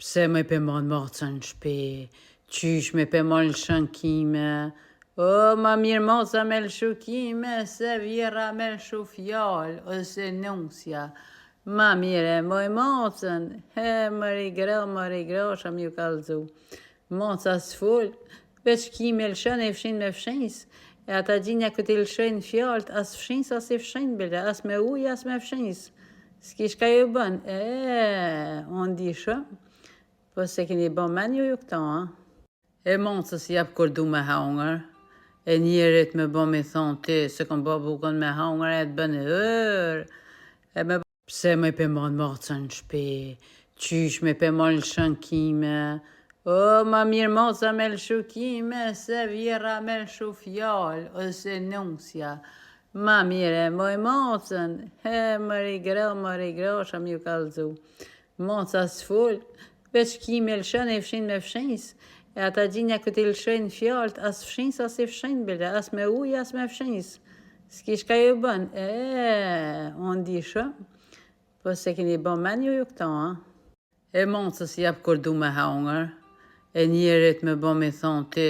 Pse me pe mon mocën shpe, qysh me pe mon lëshënkime, o ma mirë moca me lëshukime, se vjera me lëshu fjall, ose nusja. Ma mire moj mocën, he më rigro, sham ju kalzu. Moca s'full, veç ki me lëshën e fshin me fshins, e ata gjinja këti lëshojnë fjallët, as fshins as i fshin bile, as me uj, as me fshins. S'kish ka ju bën, unë di shumë. Po se keni bo men ju këta, E mocës jep kur du me hangër, e njerit me bo me thonë ti, se kom bo bukën me hangër, e të bënë pse me pe mon mocën shpe, qysh me pe mon lëshënkime, o ma mirë moca me lëshukime, se vjera me lëshu fjall, ose nusja. Ma mire moj mocën, he më rigro, sham ju kalzu. Moca s'full, veç ki me lëshën e fshin me fshins, e ata gjinja këti lëshojnë fjallët, as fshins as i fshin bile, as me uj, as me fshins. S'kish ka ju bën, unë di shumë. Po se keni bo men ju këta, E mocës jep kur du me hangër, e njerit me bo me thonë ti,